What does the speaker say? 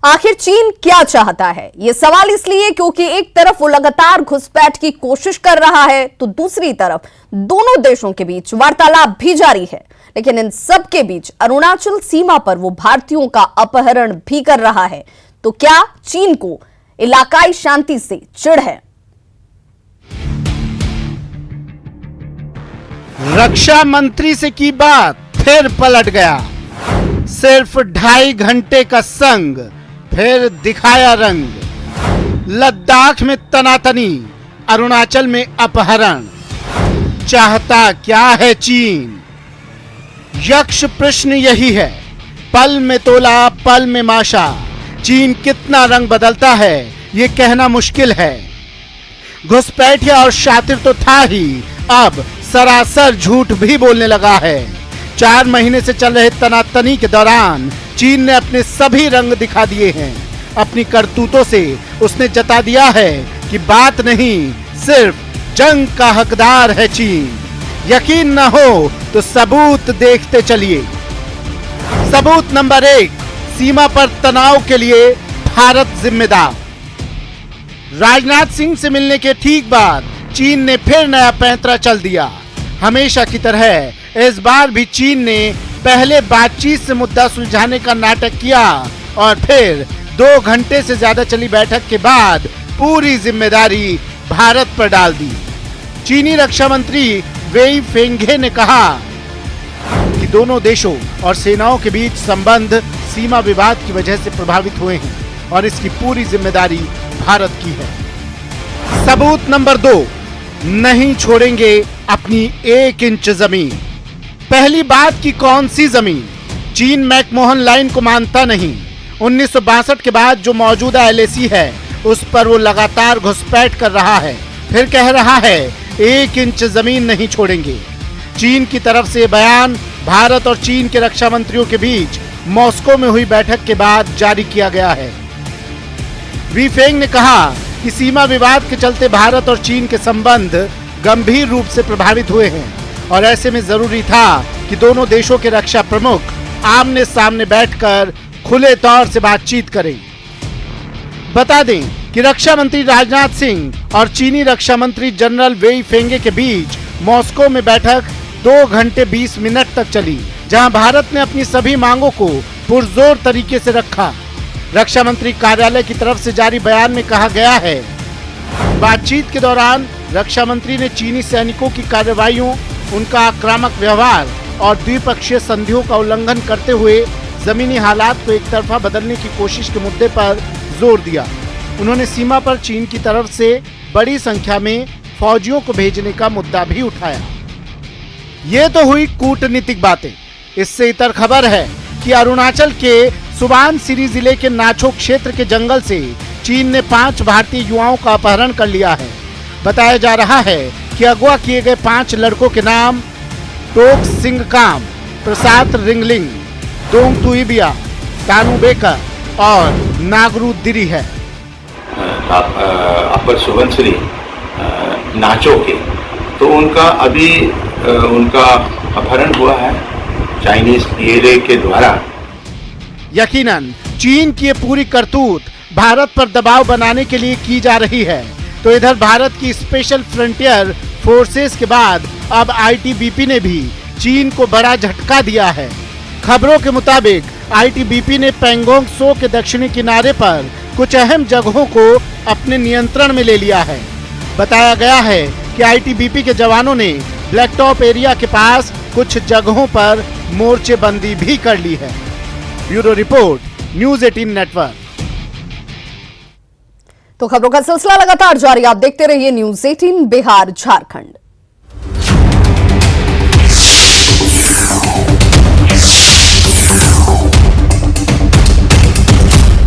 आखिर चीन क्या चाहता है? यह सवाल इसलिए क्योंकि एक तरफ वो लगातार घुसपैठ की कोशिश कर रहा है तो दूसरी तरफ दोनों देशों के बीच वार्तालाप भी जारी है। लेकिन इन सब के बीच अरुणाचल सीमा पर वो भारतीयों का अपहरण भी कर रहा है। तो क्या चीन को इलाकाई शांति से चिढ़ है? रक्षा मंत्री से की बात फिर पलट गया। सिर्फ 2.5 घंटे का संग, फिर दिखाया रंग। लद्दाख में तनातनी, अरुणाचल में अपहरण। चाहता क्या है चीन? यक्ष प्रश्न यही है। पल में तोला, पल में माशा। चीन कितना रंग बदलता है ये कहना मुश्किल है। घुसपैठिया और शातिर तो था ही, अब सरासर झूठ भी बोलने लगा है। 4 महीने से चल रहे तनातनी के दौरान चीन ने अपने सभी रंग दिखा दिए हैं। अपनी करतूतों से उसने जता दिया है कि बात नहीं, सिर्फ जंग का हकदार है चीन। यकीन न हो तो सबूत देखते चलिए। सबूत नंबर 1, सीमा पर तनाव के लिए भारत जिम्मेदार। राजनाथ सिंह से मिलने के ठीक बाद चीन ने फिर नया पैंतरा चल दिया। हमेशा की तरह इस बार भी चीन ने पहले बातचीत से मुद्दा सुलझाने का नाटक किया और फिर 2 घंटे से ज्यादा चली बैठक के बाद पूरी जिम्मेदारी भारत पर डाल दी। चीनी रक्षा मंत्री वेई फेंघे ने कहा कि दोनों देशों और सेनाओं के बीच संबंध सीमा विवाद की वजह से प्रभावित हुए हैं और इसकी पूरी जिम्मेदारी भारत की है। सबूत नंबर 2, नहीं छोड़ेंगे अपनी 1 इंच जमीन। पहली बात की कौन सी जमीन? चीन मैकमोहन लाइन को मानता नहीं। 1962 के बाद जो मौजूदा LAC है उस पर वो लगातार घुसपैठ कर रहा है। फिर कह रहा है 1 इंच जमीन नहीं छोड़ेंगे। चीन की तरफ से बयान भारत और चीन के रक्षा मंत्रियों के बीच मॉस्को में हुई बैठक के बाद जारी किया गया है। वी फेंग ने कहा कि सीमा विवाद के चलते भारत और चीन के संबंध गंभीर रूप से प्रभावित हुए हैं और ऐसे में जरूरी था कि दोनों देशों के रक्षा प्रमुख आमने सामने बैठकर खुले तौर से बातचीत करें। बता दें कि रक्षा मंत्री राजनाथ सिंह और चीनी रक्षा मंत्री जनरल वेई फेंगे के बीच मॉस्को में बैठक 2 घंटे 20 मिनट तक चली, जहां भारत ने अपनी सभी मांगों को पुरजोर तरीके से रखा। रक्षा मंत्री कार्यालय की तरफ से जारी बयान में कहा गया है, बातचीत के दौरान रक्षा मंत्री ने चीनी सैनिकों की कार्रवाइयों, उनका आक्रामक व्यवहार और द्विपक्षीय संधियों का उल्लंघन करते हुए जमीनी हालात को एक तरफा बदलने की कोशिश के मुद्दे पर जोर दिया। उन्होंने सीमा पर चीन की तरफ से बड़ी संख्या में फौजियों को भेजने का मुद्दा भी उठाया। ये तो हुई कूटनीतिक बातें। इससे इतर खबर है कि अरुणाचल के सुबानसिरी जिले के नाचो क्षेत्र के जंगल से चीन ने 5 भारतीय युवाओं का अपहरण कर लिया है। बताया जा रहा है कि अगवा किए गए 5 लड़कों के नाम टोक सिंह काम, प्रसाद रिंगलिंग, दोंग तुइबिया, तानू बेकर और नागरू दिरी है। अपर सुबनसिरी नाचो के तो उनका अपहरण हुआ है चाइनीज PLA के द्वारा। यकीनन चीन की ये पूरी करतूत भारत पर दबाव बनाने के लिए की जा रही है। तो इधर भारत की स्पेशल फ्रंटियर फोर्सेस के बाद अब ITBP ने भी चीन को बड़ा झटका दिया है। खबरों के मुताबिक ITBP ने पैंगोंग त्सो के दक्षिणी किनारे पर कुछ अहम जगहों को अपने नियंत्रण में ले लिया है। बताया गया है कि ITBP के जवानों ने ब्लैक टॉप एरिया के पास कुछ जगहों पर मोर्चेबंदी भी कर ली है। Bureau report, news 18 network. तो खबरों का सिलसिला लगातार जारी, आप देखते रहिए न्यूज़ 18 बिहार झारखंड।